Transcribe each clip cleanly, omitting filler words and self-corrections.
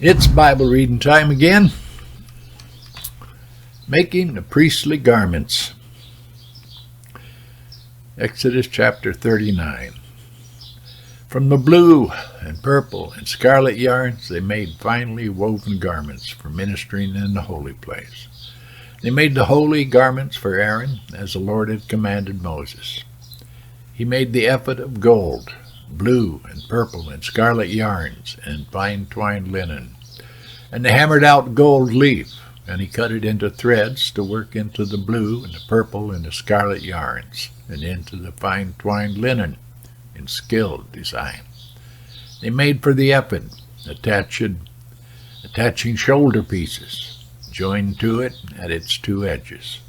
It's Bible reading time again. Making the priestly garments. Exodus chapter 39. From the blue and purple and scarlet yarns they made finely woven garments for ministering in the holy place. They made the holy garments for Aaron as the Lord had commanded Moses. He made the ephod of gold, blue and purple and scarlet yarns, and fine twined linen. And they hammered out gold leaf, and he cut it into threads to work into the blue and the purple and the scarlet yarns, and into the fine twined linen in skilled design. They made for the ephod attaching shoulder pieces, joined to it at its two edges.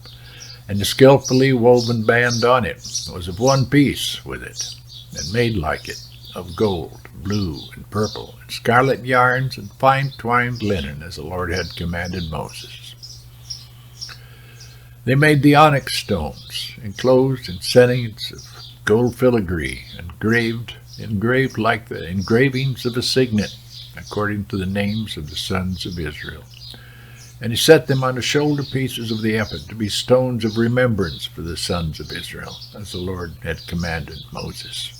And the skillfully woven band on it was of one piece with it, and made like it, of gold, blue, and purple, and scarlet yarns, and fine twined linen, as the Lord had commanded Moses. They made the onyx stones, enclosed in settings of gold filigree, engraved like the engravings of a signet, according to the names of the sons of Israel. And he set them on the shoulder pieces of the ephod to be stones of remembrance for the sons of Israel, as the Lord had commanded Moses.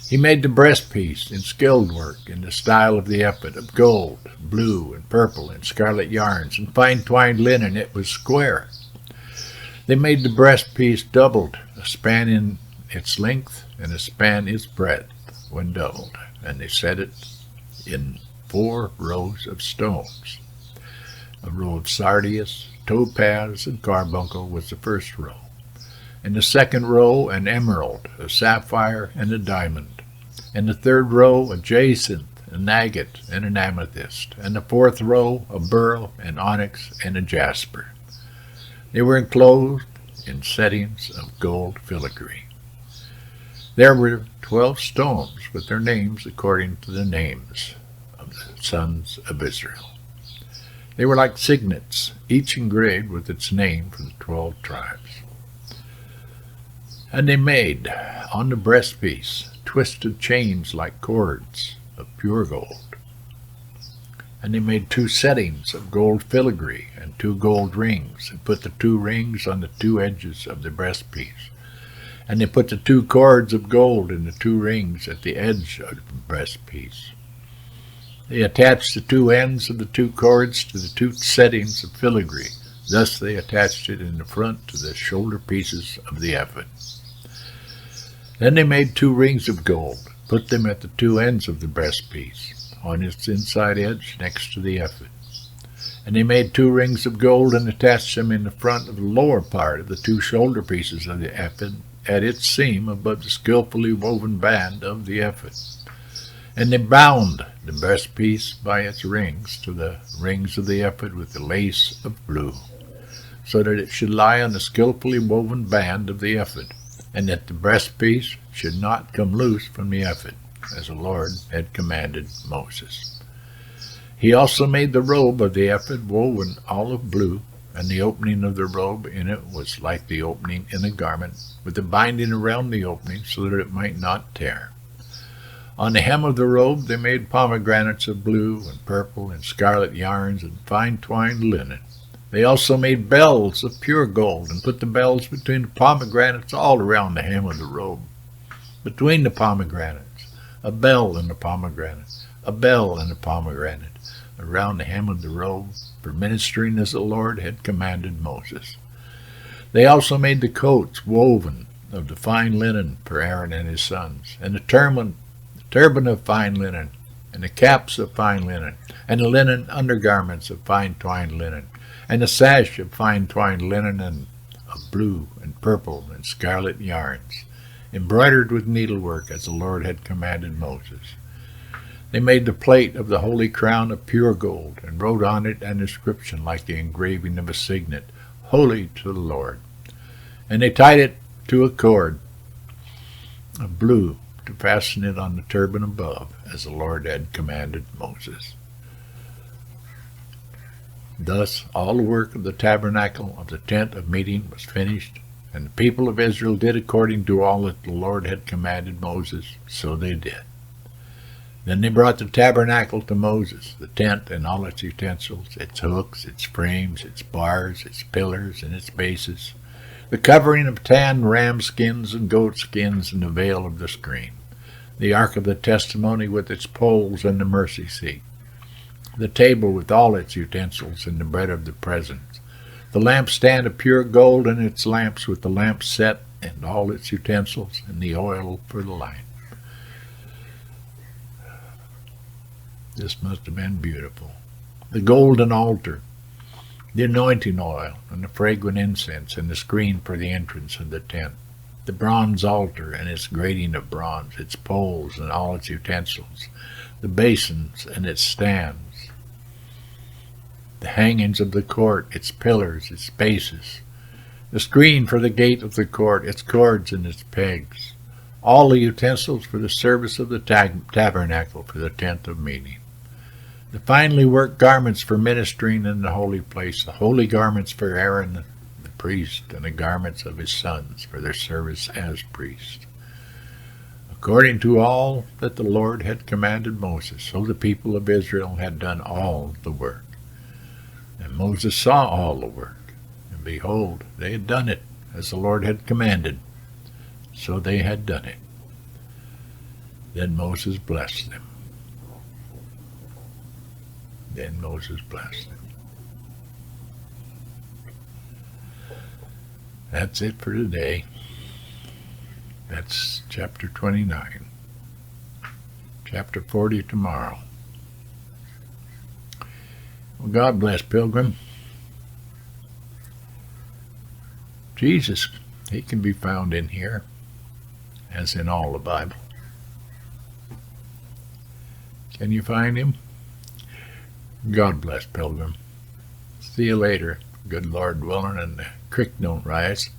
He made the breastpiece in skilled work in the style of the ephod, of gold, blue, and purple, and scarlet yarns, and fine twined linen. It was square. They made the breastpiece doubled, a span in its length, and a span its breadth when doubled, and they set it in 4 rows of stones. A row of sardius, topaz, and carbuncle was the first row, and the second row an emerald, a sapphire, and a diamond, and the third row a jacinth, an agate, and an amethyst, and the fourth row a beryl, an onyx, and a jasper. They were enclosed in settings of gold filigree. There were 12 stones with their names according to the names of the sons of Israel. They were like signets, each engraved with its name for the 12 tribes. And they made on the breastpiece twisted chains like cords of pure gold. And they made 2 settings of gold filigree and 2 gold rings, and put the 2 rings on the 2 edges of the breastpiece. And they put the 2 cords of gold in the 2 rings at the edge of the breastpiece. They attached the 2 ends of the 2 cords to the 2 settings of filigree. Thus they attached it in the front to the shoulder pieces of the ephod. Then they made 2 rings of gold, put them at the 2 ends of the breastpiece, on its inside edge next to the ephod. And they made 2 rings of gold and attached them in the front of the lower part of the 2 shoulder pieces of the ephod, at its seam above the skillfully woven band of the ephod. And they bound the breastpiece by its rings to the rings of the ephod with the lace of blue, so that it should lie on the skillfully woven band of the ephod, and that the breastpiece should not come loose from the ephod, as the Lord had commanded Moses. He also made the robe of the ephod woven all of blue, and the opening of the robe in it was like the opening in a garment, with the binding around the opening so that it might not tear. On the hem of the robe they made pomegranates of blue and purple and scarlet yarns and fine twined linen. They also made bells of pure gold, and put the bells between the pomegranates all around the hem of the robe. Between the pomegranates, a bell and a pomegranate, a bell and a pomegranate, around the hem of the robe, for ministering as the Lord had commanded Moses. They also made the coats woven of the fine linen for Aaron and his sons, and the turban of fine linen, and the caps of fine linen, and the linen undergarments of fine twined linen, and the sash of fine twined linen and of blue and purple and scarlet yarns, embroidered with needlework as the Lord had commanded Moses. They made the plate of the holy crown of pure gold, and wrote on it an inscription like the engraving of a signet, Holy to the Lord. And they tied it to a cord of blue to fasten it on the turban above, as the Lord had commanded Moses. Thus all the work of the tabernacle of the tent of meeting was finished, and the people of Israel did according to all that the Lord had commanded Moses, so they did. Then they brought the tabernacle to Moses, the tent and all its utensils, its hooks, its frames, its bars, its pillars, and its bases, the covering of tanned ram skins and goat skins, and the veil of the screen, the ark of the testimony with its poles and the mercy seat, the table with all its utensils and the bread of the presence, the lampstand of pure gold and its lamps with the lamp set and all its utensils, and the oil for the lamp. This must have been beautiful. The golden altar, the anointing oil, and the fragrant incense, and the screen for the entrance of the tent, the bronze altar and its grating of bronze, its poles and all its utensils, the basins and its stands, the hangings of the court, its pillars, its bases, the screen for the gate of the court, its cords and its pegs, all the utensils for the service of the tabernacle for the tent of meeting, the finely worked garments for ministering in the holy place, the holy garments for Aaron the priest, and the garments of his sons for their service as priests, according to all that the Lord had commanded Moses. So the people of Israel had done all the work. And Moses saw all the work, and behold, they had done it as the Lord had commanded. So they had done it. Then Moses blessed them. Then Moses blessed them. That's it for today. That's chapter 29. Chapter 40 tomorrow. Well, God bless, Pilgrim. Jesus, he can be found in here, as in all the Bible. Can you find him? God bless, Pilgrim. See you later. Good Lord willing, and the creek don't rise.